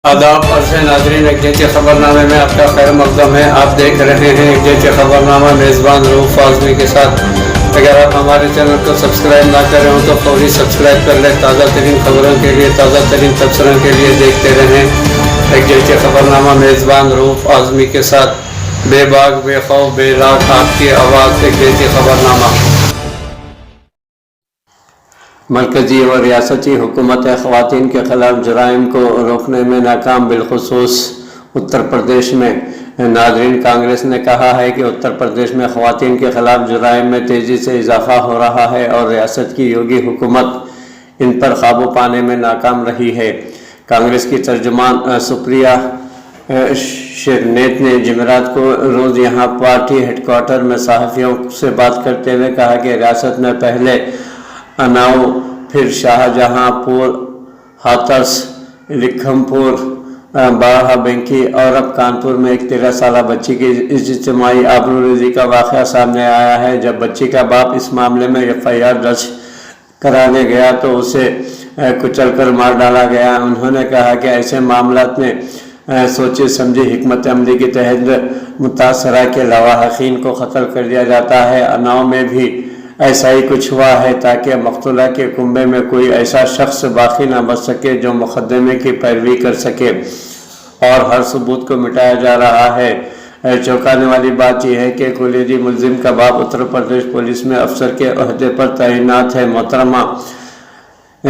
आदाब अर्ज़ नाज़रीन, एक जैसे ख़बरनामे में आपका खैर मक़दम है। आप देख रहे हैं एक जैसे ख़बरनामा मेज़बान रऊफ़ आज़मी के साथ। अगर आप हमारे चैनल को सब्सक्राइब ना करें हो तो फौरी सब्सक्राइब कर लें। ताज़ा तरीन खबरों के लिए, ताज़ा तरीन तबसरों के लिए देखते रहें एक जैसे ख़बरनामा मेज़बान रऊफ़ आज़मी के साथ। बेबाक बेखौफ बेलाग आपकी आवाज़ एक जैसे ख़बरनामा। मरकज़ी और रियासती हुकूमत ख़वातीन के ख़िलाफ़ जराइम को रोकने में नाकाम, बिलखुसूस उत्तर प्रदेश में। नाज़रीन, कांग्रेस ने कहा है कि उत्तर प्रदेश में ख़वातीन के ख़िलाफ़ जराइम में तेज़ी से इजाफ़ा हो रहा है और रियासत की योगी हुकूमत इन पर काबू पाने में नाकाम रही है। कांग्रेस की तर्जुमान सुप्रिया शिरनेत ने जुमेरात को रोज़ यहाँ पार्टी हेडक्वार्टर में सहाफ़ियों से बात करते हुए कहा कि रियासत में पहले अनाऊ, फिर शाहजहांपुर, हाथरस, लिखमपुर, बाराबंकी और अब कानपुर में एक 13 साल बच्ची की इज्तिमाई आबरूरेज़ी का वाक़या सामने आया है। जब बच्ची का बाप इस मामले में FIR दर्ज कराने गया तो उसे कुचलकर मार डाला गया। उन्होंने कहा कि ऐसे मामलात में सोची समझी हिकमत अमली के तहत मुतासरा के लवाहकीन को क़त्ल कर दिया जाता है। अनाऊ में भी ऐसा ही कुछ हुआ है ताकि मक़तूला के कुंबे में कोई ऐसा शख्स बाकी ना बच सके जो मुक़दमे की पैरवी कर सके और हर सबूत को मिटाया जा रहा है। चौंकाने वाली बात यह है कि कॉलेजी मुलजिम का बाप उत्तर प्रदेश पुलिस में अफसर के ओहदे पर तैनात है। मोहतरमा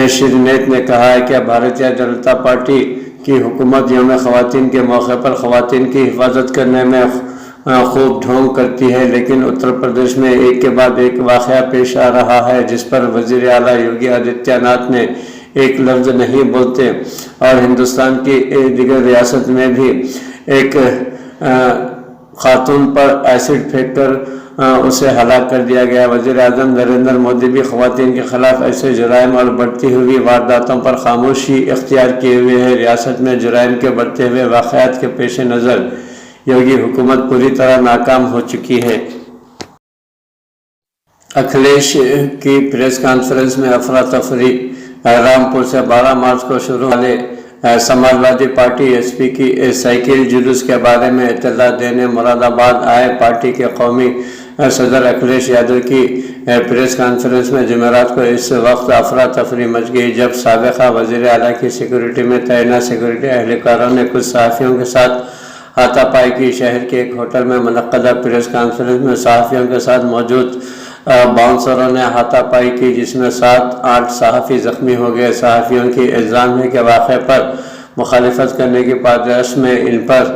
शिरनेत ने कहा है कि भारतीय जनता पार्टी की हुकूमत यौम ख़वातीन के मौके पर ख़वातीन की हिफाजत करने में खूब ढोंग करती है, लेकिन उत्तर प्रदेश में एक के बाद एक वाक़या पेश आ रहा है जिस पर वज़ीर आला योगी आदित्यनाथ ने एक लफ्ज़ नहीं बोलते और हिंदुस्तान की दीगर रियासत में भी एक खातून पर एसिड फेंककर उसे हलाक कर दिया गया। वज़ीर आज़म नरेंद्र मोदी भी ख़वातीन के ख़िलाफ़ ऐसे जुराइम और बढ़ती हुई वारदातों पर खामोशी इख्तियार किए हुए है। रियासत में जुराइम के बढ़ते हुए वाक़यात के पेश नज़र योगी हुकूमत पूरी तरह नाकाम हो चुकी है। अखिलेश की प्रेस कॉन्फ्रेंस में अफरा तफरी। रामपुर से 12 मार्च को शुरू वाले समाजवादी पार्टी SP की साइकिल जुलूस के बारे में इत्तला देने मुरादाबाद आए पार्टी के कौमी सदर अखिलेश यादव की प्रेस कॉन्फ्रेंस में जुमेरात को इस वक्त अफरा तफरी मच गई जब साबिक़ा वज़ीर आला की सिक्योरिटी में तैनात सिक्योरिटी एहलकारों ने कुछ सहाफ़ियों के साथ हाथापाई की। शहर के एक होटल में मुनक़्क़दा प्रेस कॉन्फ्रेंस में सहाफ़ियों के साथ मौजूद बाउंसरों ने हाथापाई की जिसमें 7-8 सहाफ़ी ज़ख्मी हो गए। सहाफ़ियों की इल्ज़ाम है कि वाक़े पर मुखालिफत करने की पादश में इन पर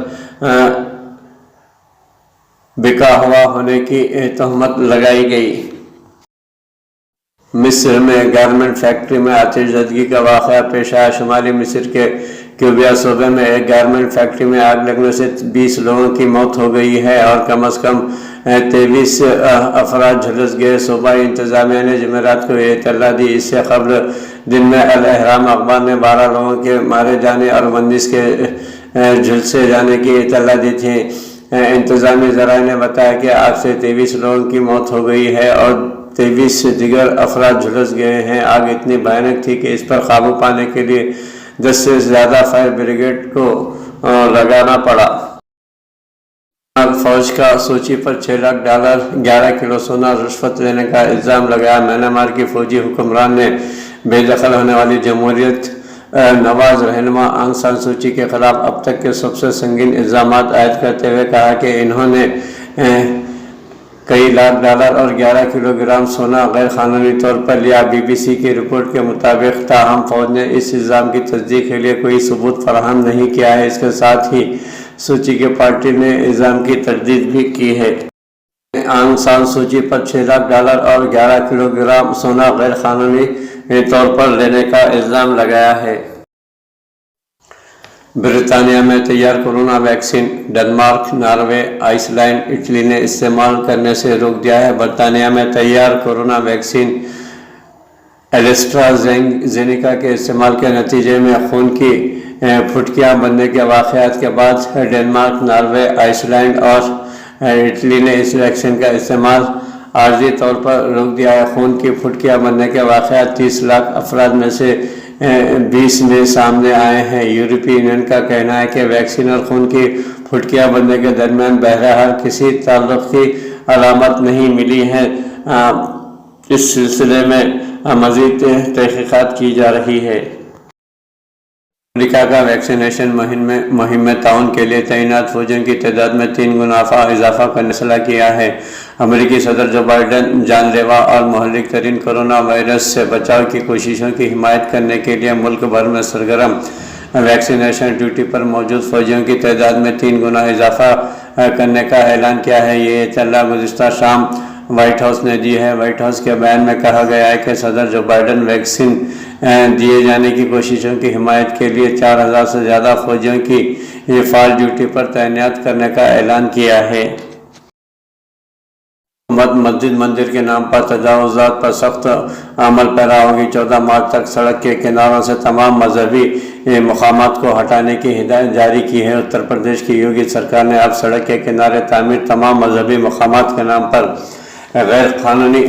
बिका हुआ होने की तहमत लगाई गई। मिस्र में गारमेंट फैक्ट्री में आतिशज़दगी का वाक़या पेश आया। शुमाली मिस्र के क्यूबिया सूबे में एक गारमेंट फैक्ट्री में आग लगने से 20 लोगों की मौत हो गई है और कम अज़ कम 23 अफराद झुलस गए। सूबाई इंतज़ामिया ने जुमेरात को ये इत्तला दी। इससे कबल दिन में अल अहराम अखबार ने 12 लोगों के मारे जाने और 19 के झुलसे जाने की इत्तला दी थी। इंतज़ामी ज़राए ने बताया कि आग से 23 लोगों की मौत हो गई है और 23 दिगर अफराद झुलस गए हैं। आग इतनी भयानक थी कि इस पर काबू पाने के लिए 10 से ज़्यादा फायर ब्रिगेड को लगाना पड़ा। फौज का सूची पर $6 लाख 11 किलो सोना रिश्वत लेने का इल्ज़ाम लगाया। म्यांमार की फौजी हुक्मरान ने बेदखल होने वाली जमहूरियत नवाज रहनुमा आंग सान सूची के खिलाफ अब तक के सबसे संगीन इल्ज़ाम आयद करते हुए कहा कि इन्होंने कई लाख डॉलर और 11 किलोग्राम सोना गैर कानूनी तौर पर लिया। BBC की रिपोर्ट के मुताबिक ताहम फौज ने इस इल्ज़ाम की तस्दीक के लिए कोई सबूत फराहम नहीं किया है। इसके साथ ही सूची के पार्टी ने इल्ज़ाम की तरदीद भी की है। आंग सान सूची पर $6 लाख और 11 किलोग्राम सोना गैर कानूनी तौर पर लेने का इल्ज़ाम लगाया है। ब्रितानिया में तैयार corona vaccine Denmark, Norway, Iceland, Italy ने इस्तेमाल करने से रोक दिया है। बरतानिया में तैयार कोरोना वैक्सीन एस्ट्राज़ेनेका के इस्तेमाल के नतीजे में खून की फुटकियाँ बनने के वाक़यात के बाद डेनमार्क, नॉर्वे, आइसलैंड और इटली ने इस वैक्सीन का इस्तेमाल आर्जी तौर पर रोक दिया है। खून की फुटकियाँ बनने के वाक़यात 30 लाख अफराद में से 2020 में सामने आए हैं। यूरोपीय यूनियन का कहना है कि वैक्सीन और खून की फुटकियां बनने के दरमियान बहरहाल किसी ताल्लुक की अलामत नहीं मिली है। इस सिलसिले में मज़ीद तहक़ीक़ात की जा रही है। अमेरिका का वैक्सीनेशन मुहिम में ताउन के लिए तैनात फौजियों की तादाद में 3 गुना इजाफा का फैसला किया है। अमेरिकी सदर जो बाइडन जानलेवा और मुहल्लिक तरीन कोरोना वायरस से बचाव की कोशिशों की हिमायत करने के लिए मुल्क भर में सरगर्म वैक्सीनेशन ड्यूटी पर मौजूद फौजियों की तादाद में 3 गुना इजाफा करने का ऐलान किया है। ये इत्तला गुज़िश्ता शाम व्हाइट हाउस ने दी है। व्हाइट हाउस के बयान में कहा गया है कि सदर जो बाइडन वैक्सीन दिए जाने की कोशिशों की हिमायत के लिए 4000 से ज़्यादा फौजियों की हिफाज ड्यूटी पर तैनात करने का ऐलान किया है। मस्जिद मंदिर के नाम पर तजावुज़ात पर सख्त अमल पैरा होगी। 14 मार्च तक सड़क के किनारों से तमाम मजहबी मकामात को हटाने की हिदायत जारी की है। उत्तर प्रदेश की योगी सरकार ने अब सड़क के किनारे तामीर तमाम मजहबी मकामात के नाम पर गैर कानूनी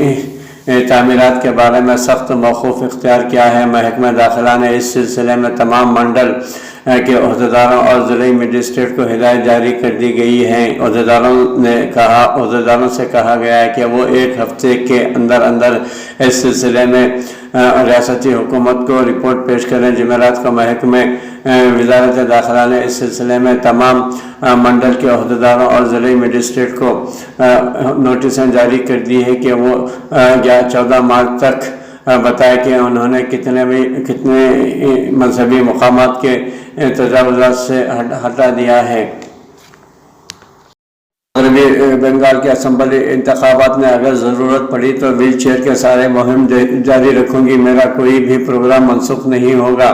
तामीरात के बारे में सख्त मौक़िफ़ इख्तियार किया है। महकमा दाखिला ने इस सिलसिले में तमाम मंडल के अहदेदारों और ज़िला मजिस्ट्रेट को हिदायत जारी कर दी गई है। अहदेदारों से कहा गया है कि वो 1 हफ्ते के अंदर इस सिलसिले में रियासती हुकूमत को रिपोर्ट पेश करें। जुमेरात को महकमे वज़ारत दाखिला ने इस सिलसिले में तमाम मंडल के अहदेदारों और ज़िला मजिस्ट्रेट को नोटिसें जारी कर दी है कि वो 14 मार्च तक बताया कि उन्होंने कितने मजहबी मकामात के तजावुज़ात से हटा दिया है। मगरबी बंगाल के असम्बली इंतखाबात में अगर ज़रूरत पड़ी तो व्हील चेयर के सारे मुहिम जारी रखूँगी। मेरा कोई भी प्रोग्राम मनसूख नहीं होगा।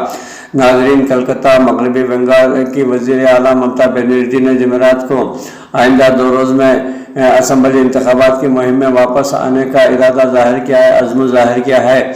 नाज़रीन, कलकत्ता मगरबी बंगाल की वज़ीर आला ममता बनर्जी ने जुमेरात को आइंदा 2 रोज़ में असम्बली इंतखाबात की मुहिम में वापस आने का इरादा ज़ाहिर किया है, अज़्म ज़ाहिर किया है।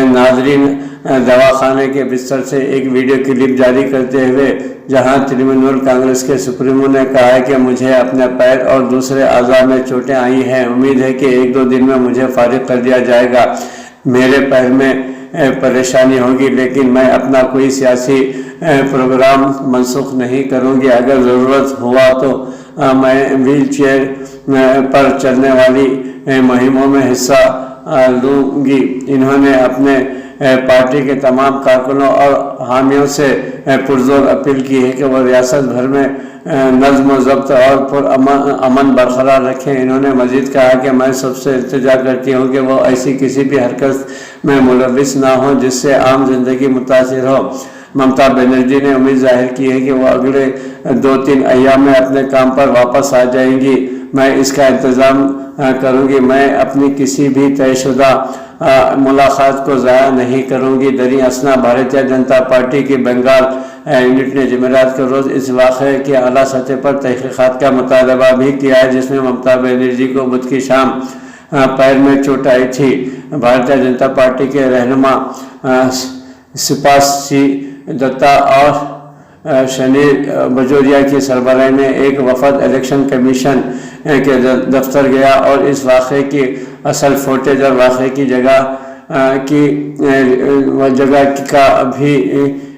नाज़रीन, दवाखाने के बिस्तर से एक वीडियो क्लिप जारी करते हुए जहां तृणमूल कांग्रेस के सुप्रीमो ने कहा है कि मुझे अपने पैर और दूसरे अज़ा में चोटें आई हैं। उम्मीद है कि 1-2 दिन में मुझे फारिग कर दिया जाएगा। मेरे पैर में परेशानी होगी, लेकिन मैं अपना कोई सियासी प्रोग्राम मनसूख नहीं करूंगी। अगर ज़रूरत हुआ तो मैं व्हील चेयर पर चलने वाली मुहिमों में हिस्सा लूँगी। इन्होंने अपने पार्टी के तमाम कारकुनों और हामियों से पुरजोर अपील की है कि वो रियासत भर में नज़्म व ज़ब्त और अमन बरकरार रखें। इन्होंने मज़ीद कहा कि मैं सबसे इल्तिजा करती हूँ कि वो ऐसी किसी भी हरकत में मुलविस ना हो जिससे आम जिंदगी मुतासिर हो। ममता बनर्जी ने उम्मीद जाहिर की है कि वो अगले 2-3 अय्याम में अपने काम पर वापस आ जाएंगी। मैं इसका इंतज़ाम करूंगी। मैं अपनी किसी भी तयशुदा मुलाकात को ज़ाया नहीं करूंगी। दरी असना भारतीय जनता पार्टी की बंगाल यूनिट ने जुमेरात के रोज़ इस वाक़े के आला सतह पर तहक़ीक़ात का मुतालबा भी किया है, जिसमें ममता बनर्जी को बुध की शाम पैर में चोट आई थी। भारतीय जनता पार्टी के रहनुमा सिपासी दत्ता और शनि बजोरिया की सरबराही में एक वफद इलेक्शन कमीशन के दफ्तर गया और इस वाक़े की असल फुटेज और वाक़े की जगह का भी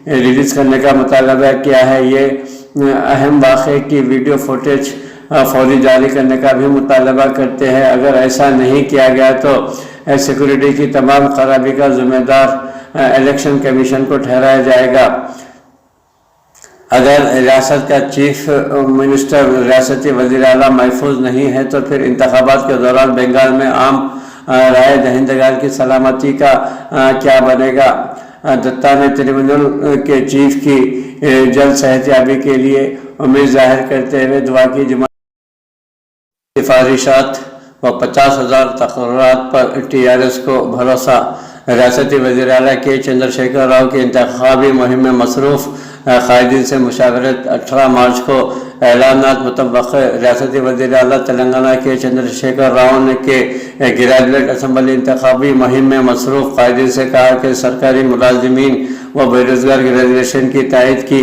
रिलीज़ करने का मुतालबा किया है। ये अहम वाक़े की वीडियो फुटेज फौरी जारी करने का भी मुतालबा करते हैं। अगर ऐसा नहीं किया गया तो सिक्योरिटी की तमाम खराबी का जिम्मेदार इलेक्शन कमीशन को ठहराया जाएगा। अगर रियासत का चीफ मिनिस्टर रियासती वज़ीर आला महफूज नहीं है तो फिर इंतखाबात के दौरान बंगाल में आम राय दहिंदगार की सलामती का क्या बनेगा। दत्ता ने तृणमूल के चीफ की जल्द सेहतयाबी के लिए उम्मीद जाहिर करते हुए दुआ की। सिफारिशात व 50,000 तकर्रात पर TRS को भरोसा। रियासती वज़ीर आला के चंद्रशेखर राव की इंतखाबी मुहिम में मसरूफ़ कायदीन से मुशावरत। 18 मार्च को ऐलानात मुतवक्क। रियासती वज़ीर आला तेलंगाना के चंद्रशेखर राव ने के ग्रेजुएट असम्बली इंतखाबी मुहिम में मसरूफ़ कायदीन से कहा कि सरकारी मुलाजिमीन व बेरोज़गार ग्रेजुएशन की तायद की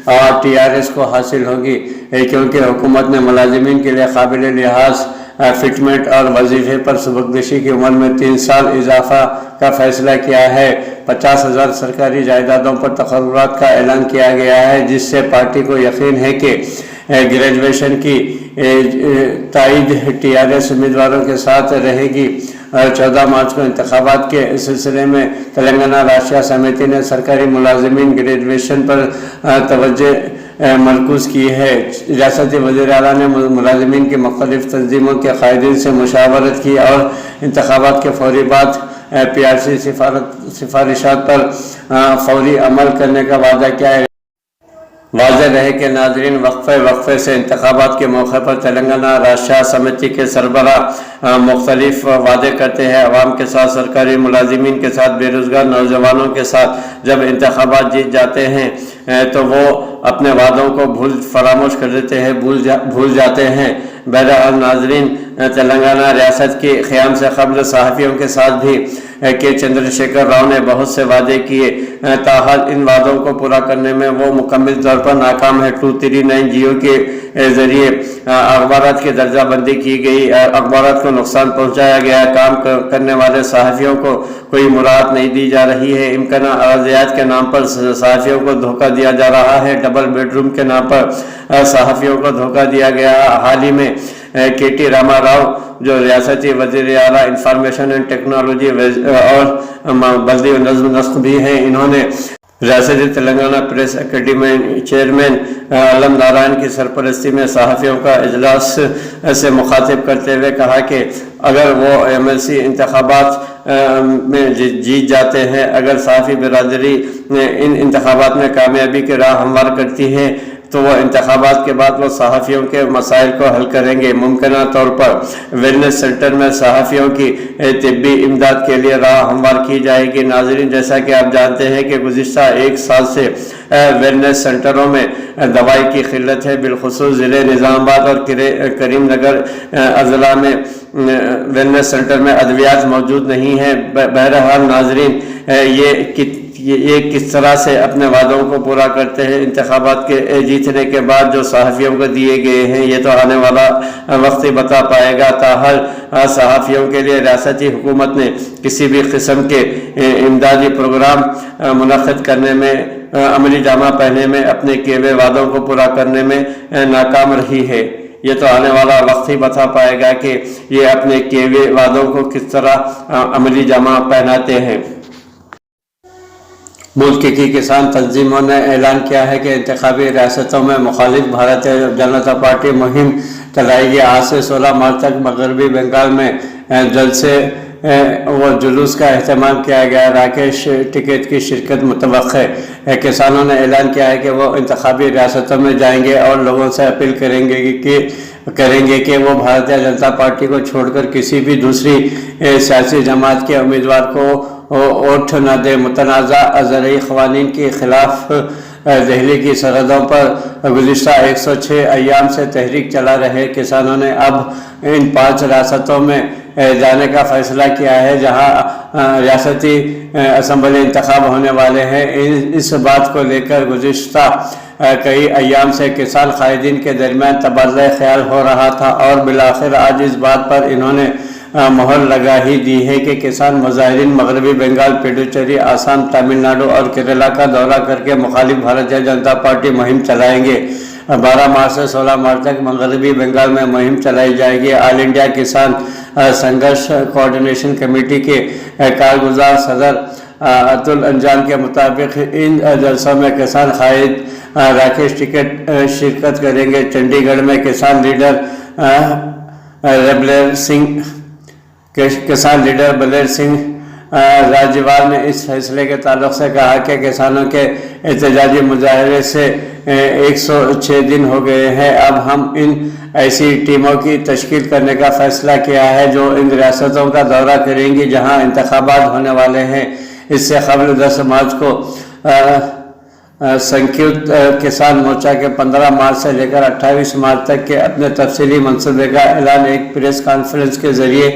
और TRS को हासिल होगी, क्योंकि हुकूमत ने मुलाजिमीन के लिए काबिल लिहाज फिटमेंट और वजीफे पर सबकदोशी की उम्र में 3 साल इजाफा का फैसला किया है। 50,000 सरकारी जायदादों पर तकर्रुरात का ऐलान किया गया है, जिससे पार्टी को यकीन है कि ग्रेजुएशन की ताईद TRS उम्मीदवारों के साथ रहेगी। 14 मार्च को इंतखाबात के सिलसिले में तेलंगाना राष्ट्रीय समिति ने सरकारी मुलाजिमीन ग्रेजुएशन पर तवज्जो मरकूज़ की है। रियासती वज़ीर आला ने मुलाजिमीन की मुख्तलिफ तंजीमों के कायदीन से मुशावरत की और इंतखाबात के फौरी बाद PRC सिफारिशात पर फौरी अमल करने का वादा किया है। वाज़ेह रहे कि नाज़रीन, वक्फे से इंतखाबात के मौके पर तेलंगाना राष्ट्रीय समिति के सरबराह मुख्तलिफ वादे करते हैं। अवाम के साथ, सरकारी मुलाजिमीन के साथ, बेरोज़गार नौजवानों के साथ जब इंतखाबात जीत जाते हैं तो वो अपने वादों को फरामोश कर देते हैं, भूल जाते हैं। बहरहाल नाज़रीन, तेलंगाना रियासत के क़याम से क़ब्ल सहाफ़ियों के साथ भी के चंद्रशेखर राव ने बहुत से वादे किए, ताहल इन वादों को पूरा करने में वो मुकम्मल तौर पर नाकाम है। 239 जियो के ज़रिए अखबारात की दर्जाबंदी की गई, अखबारात को नुकसान पहुँचाया गया, काम करने वाले सहाफ़ियों को कोई मुराद नहीं दी जा रही है। इम्काना अराज़ियात के नाम पर सहाफ़ियों को धोखा दिया जा रहा है, डबल बेडरूम के नाम पर सहाफ़ियों को धोखा दिया गया। हाल ही में KT रामा राव जो रियासती वज़ीर आला इंफॉर्मेशन एंड टेक्नोलॉजी और बल्दी नस्ख भी हैं, इन्होंने रियासती तेलंगाना प्रेस एकेडमी चेयरमैन आलम नारायण की सरपरस्ती में सहाफ़ियों का इजलास से मुखातिब करते हुए कहा कि अगर वो MLC इंतखाबात में जीत जाते हैं, अगर सहाफ़ी बिरादरी इन इंतखाबात में कामयाबी की राह हमवार करती है तो वो इंतखाबात के बाद वो सहाफ़ियों के मसाइल को हल करेंगे। मुमकिना तौर पर वेलनेस सेंटर में सहाफ़ियों की तिब्बी इमदाद के लिए राह हमवार की जाएगी। नाज़रीन, जैसा कि आप जानते हैं कि गुज़िश्ता 1 साल से वेलनेस सेंटरों में दवाई की किल्लत है, बिलखुसूस ज़िले निज़ामाबाद और करीम नगर अज़ला में वेलनेस सेंटर में अद्वियात मौजूद नहीं है। बहरहाल नाज़रीन, ये किस तरह से अपने वादों को पूरा करते हैं इंतखाबात के जीतने के बाद जो सहाफ़ियों को दिए गए हैं, ये तो आने वाला वक्त ही बता पाएगा। ताहल सहाफ़ियों के लिए रियासती हुकूमत ने किसी भी किस्म के इमदादी प्रोग्राम मुनक़्क़िद करने में, अमली जामा पहने में, अपने किए हुए वादों को पूरा करने में नाकाम रही है। ये तो आने वाला वक्त ही बता पाएगा कि ये अपने किए हुए वादों को किस तरह अमली जामा पहनाते हैं। मुल्क की किसान तंजीमों ने ऐलान किया है कि इंतखाबी रियासतों में मुखालिफ भारतीय जनता पार्टी मुहिम चलाएगी। आज से 16 मार्च तक मगरबी बंगाल में जलसे व जुलूस का एहतमाम किया गया। राकेश टिकैत की शिरकत मुतवक्के है। किसानों ने ऐलान किया है कि वो इंतखाबी रियासतों में जाएंगे और लोगों से अपील करेंगे कि वो भारतीय जनता पार्टी को छोड़कर किसी भी दूसरी सियासी जमात के उम्मीदवार को वोट न दे। मुतनाज़ा ज़रई क़वानीन के ख़िलाफ़ दिल्ली की सरहदों पर गुज़िश्ता 106 अय्याम से तहरीक चला रहे किसानों ने अब इन 5 रियासतों में जाने का फ़ैसला किया है जहां रियासती असम्बली इंतखाब होने वाले हैं। इस बात को लेकर गुज़िश्ता कई अय्याम से किसान कायदीन के दरमियान तबादला ख्याल हो रहा था और बिलाखिर आज इस बात पर इन्होंने मोहर लगा ही दी है कि किसान मुजाहिरीन मगरबी बंगाल, पुडुचेरी, आसाम, तमिलनाडु और केरला का दौरा करके मुखालिफ भारतीय जनता पार्टी मुहिम चलाएंगे। 12 मार्च से 16 मार्च तक मगरबी बंगाल में मुहिम चलाई जाएगी। ऑल इंडिया किसान संघर्ष कोऑर्डिनेशन कमेटी के कारगुजार सदर अतुल अंजान के मुताबिक इन जलसों में किसान कायद राकेश टिकैत शिरकत करेंगे। चंडीगढ़ में किसान लीडर बलेर सिंह राजवाल ने इस फैसले के ताल्लुक से कहा कि किसानों के एहतजाजी मुजाहरे से 106 दिन हो गए हैं। अब हम इन ऐसी टीमों की तश्कील करने का फैसला किया है जो इन रियासतों का दौरा करेंगी जहां इंतखाबात होने वाले हैं। इससे कबल 10 मार्च को संयुक्त किसान मोर्चा के 15 मार्च से लेकर 28 मार्च तक के अपने तफसीली मंसूबे का ऐलान एक प्रेस कॉन्फ्रेंस के जरिए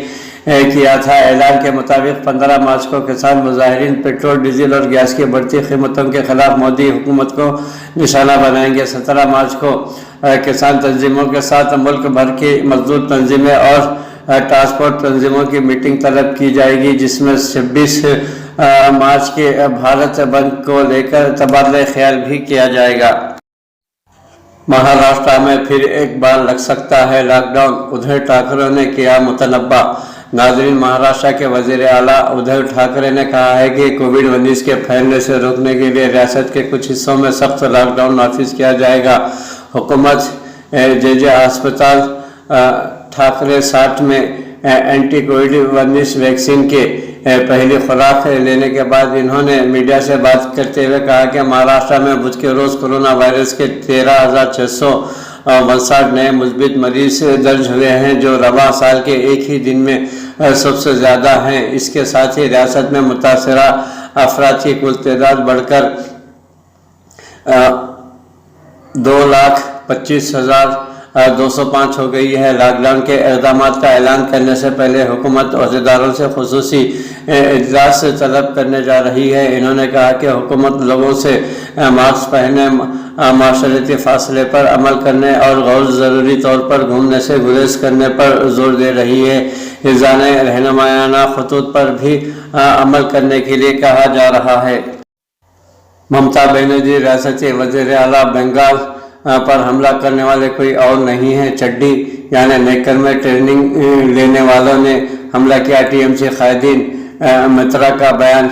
किया था। ऐलान के मुताबिक 15 मार्च को किसान मुजाहिरीन पेट्रोल, डीजल और गैस की बढ़ती कीमतों के खिलाफ मोदी हुकूमत को निशाना बनाएंगे। 17 मार्च को किसान तंजीमों के साथ मुल्क भर की मजदूर तंजीमें और ट्रांसपोर्ट तंजीमों की मीटिंग तलब की जाएगी, जिसमें 26 मार्च के भारत बंद को लेकर तबादला ख्याल भी किया जाएगा। महाराष्ट्र में फिर एक बार लग सकता है लॉकडाउन, उद्धव ठाकरे ने किया मुतनब्बा। नाज़रीन, महाराष्ट्र के वज़ीर आला उद्धव ठाकरे ने कहा है कि कोविड-19 के फैलने से रोकने के लिए रियासत के कुछ हिस्सों में सख्त लॉकडाउन नाफिज किया जाएगा। हुकूमत जे अस्पताल ठाकरे 60 में एंटी कोविड-19 वैक्सीन के पहली खुराक लेने के बाद इन्होंने मीडिया से बात करते हुए कहा कि महाराष्ट्र में बुध के रोज़ कोरोना वायरस के 13,659 नए मुस्बित मरीज दर्ज हुए हैं, जो रवा साल के एक ही दिन में सबसे ज़्यादा हैं। इसके साथ ही रियासत में मुतासरा अफराद की कुल तादाद बढ़कर 2,25,205 हो गई है। लॉकडाउन के इक़दाम का ऐलान करने से पहले हुकूमत अहदेदारों से खुसूसी इजलास तलब करने जा रही है। इन्होंने कहा कि हुकूमत लोगों से मास्क पहनने, माशरती फासले पर अमल करने और गैर ज़रूरी तौर पर घूमने से गुरेज करने पर जोर दे रही है। हिज़ाने रहनुमायाना खतूत पर भी अमल करने के लिए कहा जा रहा है। ममता बनर्जी रियासती वज़ीर आला बंगाल पर हमला करने वाले कोई और नहीं है। चड्डी यानी नेकर में ट्रेनिंग लेने वालों ने हमला किया। टीएमसी कायदीन मित्रा का बयान।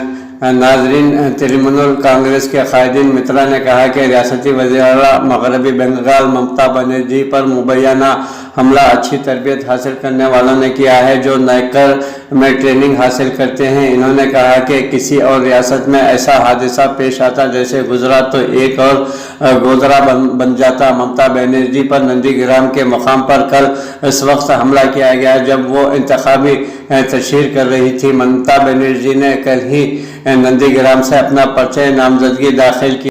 नाजरीन, तृणमूल कांग्रेस के कायदीन मित्रा ने कहा कि रियासती वज़ीर आला मगरबी बंगाल ममता बनर्जी पर मुबैना हमला अच्छी तरबियत हासिल करने वालों ने किया है, जो नेकर में ट्रेनिंग हासिल करते हैं। इन्होंने कहा कि किसी और रियासत में ऐसा हादसा पेश आता जैसे गुजरात तो एक और गोदरा बन जाता। ममता बनर्जी पर नंदीग्राम के मुकाम पर कल इस वक्त हमला किया गया जब वो इंतखाबी तशहीर कर रही थी। ममता बनर्जी ने कल ही नंदीग्राम से अपना पर्चा नामजदगी दाखिल की।